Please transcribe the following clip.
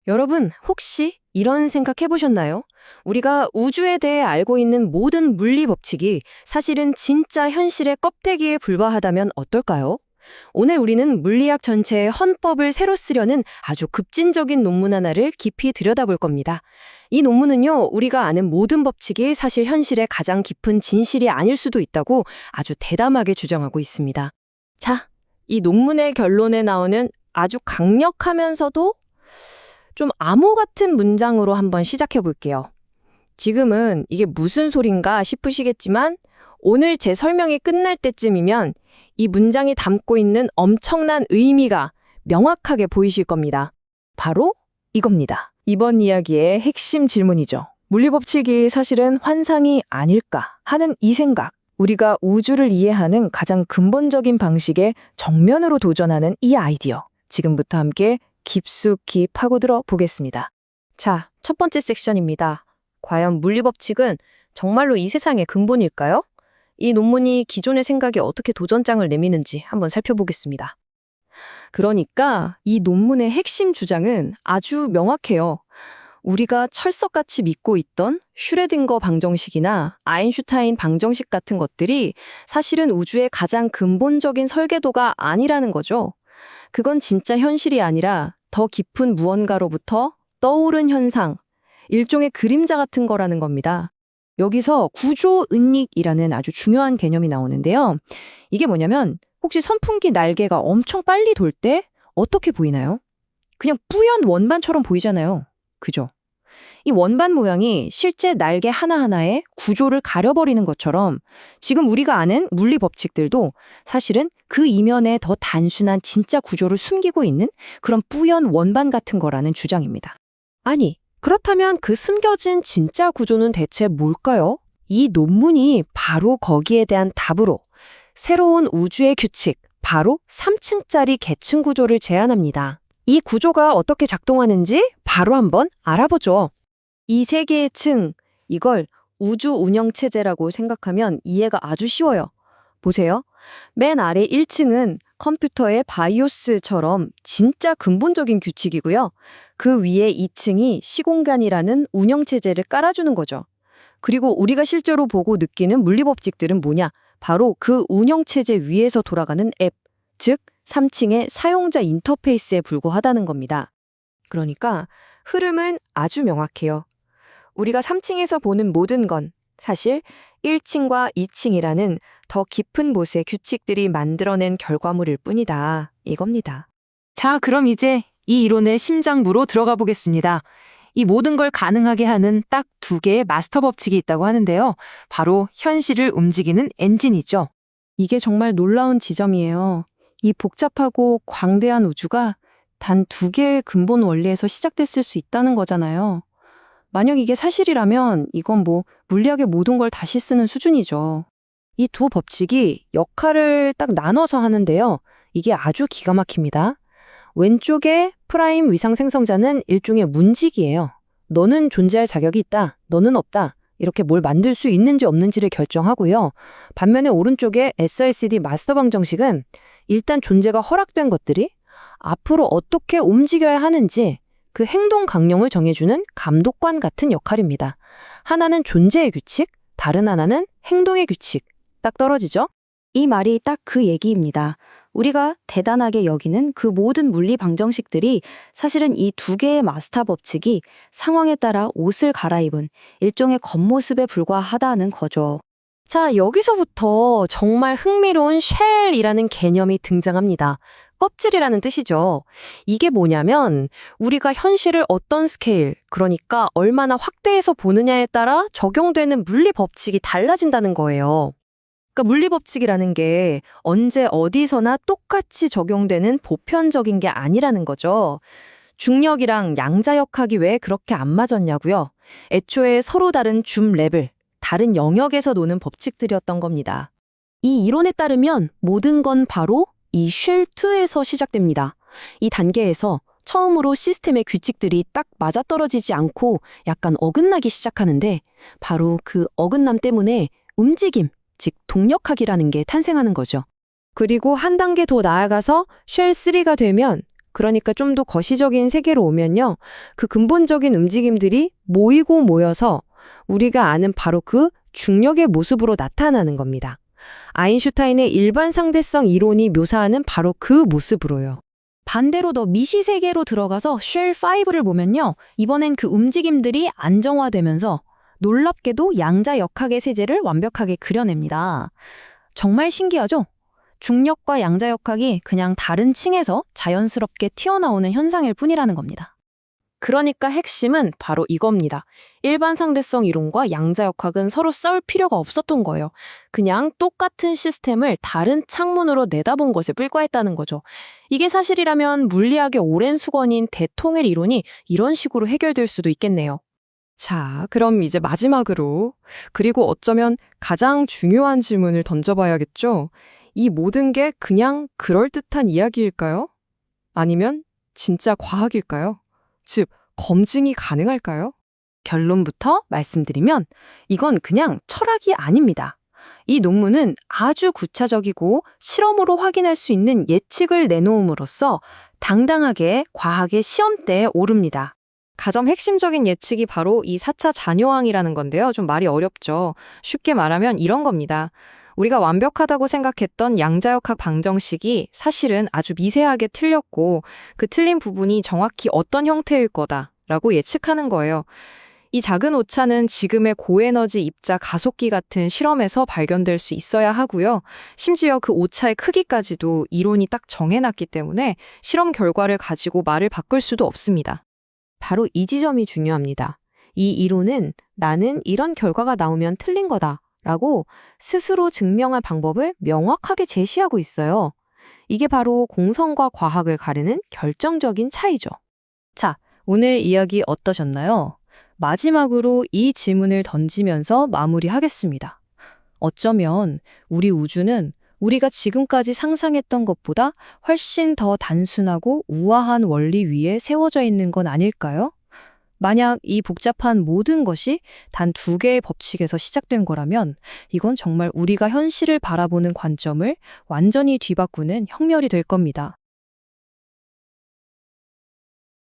여러분, 혹시 이런 생각 해보셨나요? 우리가 우주에 대해 알고 있는 모든 물리 법칙이 사실은 진짜 현실의 껍데기에 불과하다면 어떨까요? 오늘 우리는 물리학 전체의 헌법을 새로 쓰려는 아주 급진적인 논문 하나를 깊이 들여다볼 겁니다. 이 논문은요, 우리가 아는 모든 법칙이 사실 현실의 가장 깊은 진실이 아닐 수도 있다고 아주 대담하게 주장하고 있습니다. 자, 이 논문의 결론에 나오는 아주 강력하면서도 좀 암호 같은 문장으로 한번 시작해 볼게요. 지금은 이게 무슨 소린가 싶으시겠지만 오늘 제 설명이 끝날 때쯤이면 이 문장이 담고 있는 엄청난 의미가 명확하게 보이실 겁니다. 바로 이겁니다. 이번 이야기의 핵심 질문이죠. 물리법칙이 사실은 환상이 아닐까 하는 이 생각. 우리가 우주를 이해하는 가장 근본적인 방식에 정면으로 도전하는 이 아이디어. 지금부터 함께 깊숙이 파고들어 보겠습니다. 자, 첫 번째 섹션입니다. 과연 물리법칙은 정말로 이 세상의 근본일까요? 이 논문이 기존의 생각에 어떻게 도전장을 내미는지 한번 살펴보겠습니다. 그러니까 이 논문의 핵심 주장은 아주 명확해요. 우리가 철석같이 믿고 있던 슈레딩거 방정식이나 아인슈타인 방정식 같은 것들이 사실은 우주의 가장 근본적인 설계도가 아니라는 거죠. 그건 진짜 현실이 아니라 더 깊은 무언가로부터 떠오른 현상, 일종의 그림자 같은 거라는 겁니다. 여기서 구조은닉이라는 아주 중요한 개념이 나오는데요. 이게 뭐냐면 혹시 선풍기 날개가 엄청 빨리 돌 때 어떻게 보이나요? 그냥 뿌연 원반처럼 보이잖아요. 그죠? 이 원반 모양이 실제 날개 하나하나의 구조를 가려버리는 것처럼 지금 우리가 아는 물리 법칙들도 사실은 그 이면에 더 단순한 진짜 구조를 숨기고 있는 그런 뿌연 원반 같은 거라는 주장입니다. 아니, 그렇다면 그 숨겨진 진짜 구조는 대체 뭘까요? 이 논문이 바로 거기에 대한 답으로 새로운 우주의 규칙, 바로 3층짜리 계층 구조를 제안합니다. 이 구조가 어떻게 작동하는지 바로 한번 알아보죠. 이 세 개의 층, 이걸 우주 운영체제라고 생각하면 이해가 아주 쉬워요. 보세요. 맨 아래 1층은 컴퓨터의 바이오스처럼 진짜 근본적인 규칙이고요. 그 위에 2층이 시공간이라는 운영체제를 깔아주는 거죠. 그리고 우리가 실제로 보고 느끼는 물리법칙들은 뭐냐? 바로 그 운영체제 위에서 돌아가는 앱, 즉 3층의 사용자 인터페이스에 불과하다는 겁니다. 그러니까 흐름은 아주 명확해요. 우리가 3층에서 보는 모든 건 사실 1층과 2층이라는 더 깊은 곳의 규칙들이 만들어낸 결과물일 뿐이다. 이겁니다. 자, 그럼 이제 이 이론의 심장부로 들어가 보겠습니다. 이 모든 걸 가능하게 하는 딱 두 개의 마스터 법칙이 있다고 하는데요. 바로 현실을 움직이는 엔진이죠. 이게 정말 놀라운 지점이에요. 이 복잡하고 광대한 우주가 단 두 개의 근본 원리에서 시작됐을 수 있다는 거잖아요. 만약 이게 사실이라면 이건 물리학의 모든 걸 다시 쓰는 수준이죠. 이 두 법칙이 역할을 딱 나눠서 하는데요. 이게 아주 기가 막힙니다. 왼쪽에 프라임 위상 생성자는 일종의 문직이에요. 너는 존재할 자격이 있다, 너는 없다. 이렇게 뭘 만들 수 있는지 없는지를 결정하고요. 반면에 오른쪽에 SRCD 마스터 방정식은 일단 존재가 허락된 것들이 앞으로 어떻게 움직여야 하는지 그 행동 강령을 정해주는 감독관 같은 역할입니다. 하나는 존재의 규칙, 다른 하나는 행동의 규칙. 딱 떨어지죠? 이 말이 딱 그 얘기입니다. 우리가 대단하게 여기는 그 모든 물리 방정식들이 사실은 이 두 개의 마스터 법칙이 상황에 따라 옷을 갈아입은 일종의 겉모습에 불과하다는 거죠. 자, 여기서부터 정말 흥미로운 쉘이라는 개념이 등장합니다. 껍질이라는 뜻이죠. 이게 뭐냐면 우리가 현실을 어떤 스케일, 그러니까 얼마나 확대해서 보느냐에 따라 적용되는 물리 법칙이 달라진다는 거예요. 그러니까 물리 법칙이라는 게 언제 어디서나 똑같이 적용되는 보편적인 게 아니라는 거죠. 중력이랑 양자역학이 왜 그렇게 안 맞았냐고요? 애초에 서로 다른 줌 레벨, 다른 영역에서 노는 법칙들이었던 겁니다. 이 이론에 따르면 모든 건 바로 이 쉘2에서 시작됩니다. 이 단계에서 처음으로 시스템의 규칙들이 딱 맞아떨어지지 않고 약간 어긋나기 시작하는데 바로 그 어긋남 때문에 움직임, 즉 동력학이라는 게 탄생하는 거죠. 그리고 한 단계 더 나아가서 쉘3가 되면 그러니까 좀 더 거시적인 세계로 오면요. 그 근본적인 움직임들이 모이고 모여서 우리가 아는 바로 그 중력의 모습으로 나타나는 겁니다. 아인슈타인의 일반 상대성 이론이 묘사하는 바로 그 모습으로요. 반대로 더 미시 세계로 들어가서 쉘5를 보면요. 이번엔 그 움직임들이 안정화되면서 놀랍게도 양자역학의 세제를 완벽하게 그려냅니다. 정말 신기하죠? 중력과 양자역학이 그냥 다른 층에서 자연스럽게 튀어나오는 현상일 뿐이라는 겁니다. 그러니까 핵심은 바로 이겁니다. 일반 상대성 이론과 양자역학은 서로 싸울 필요가 없었던 거예요. 그냥 똑같은 시스템을 다른 창문으로 내다본 것에 불과했다는 거죠. 이게 사실이라면 물리학의 오랜 수건인 대통일 이론이 이런 식으로 해결될 수도 있겠네요. 자, 그럼 이제 마지막으로, 그리고 어쩌면 가장 중요한 질문을 던져봐야겠죠? 이 모든 게 그냥 그럴듯한 이야기일까요? 아니면 진짜 과학일까요? 즉, 검증이 가능할까요? 결론부터 말씀드리면 이건 그냥 철학이 아닙니다. 이 논문은 아주 구체적이고 실험으로 확인할 수 있는 예측을 내놓음으로써 당당하게 과학의 시험대에 오릅니다. 가장 핵심적인 예측이 바로 이 4차 잔여왕이라는 건데요. 좀 말이 어렵죠. 쉽게 말하면 이런 겁니다. 우리가 완벽하다고 생각했던 양자역학 방정식이 사실은 아주 미세하게 틀렸고 그 틀린 부분이 정확히 어떤 형태일 거다라고 예측하는 거예요. 이 작은 오차는 지금의 고에너지 입자 가속기 같은 실험에서 발견될 수 있어야 하고요. 심지어 그 오차의 크기까지도 이론이 딱 정해놨기 때문에 실험 결과를 가지고 말을 바꿀 수도 없습니다. 바로 이 지점이 중요합니다. 이 이론은 나는 이런 결과가 나오면 틀린 거다 라고 스스로 증명할 방법을 명확하게 제시하고 있어요. 이게 바로 공성과 과학을 가르는 결정적인 차이죠. 자, 오늘 이야기 어떠셨나요? 마지막으로 이 질문을 던지면서 마무리하겠습니다. 어쩌면 우리 우주는 우리가 지금까지 상상했던 것보다 훨씬 더 단순하고 우아한 원리 위에 세워져 있는 건 아닐까요? 만약 이 복잡한 모든 것이 단 2개의 법칙에서 시작된 거라면 이건 정말 우리가 현실을 바라보는 관점을 완전히 뒤바꾸는 혁명이 될 겁니다.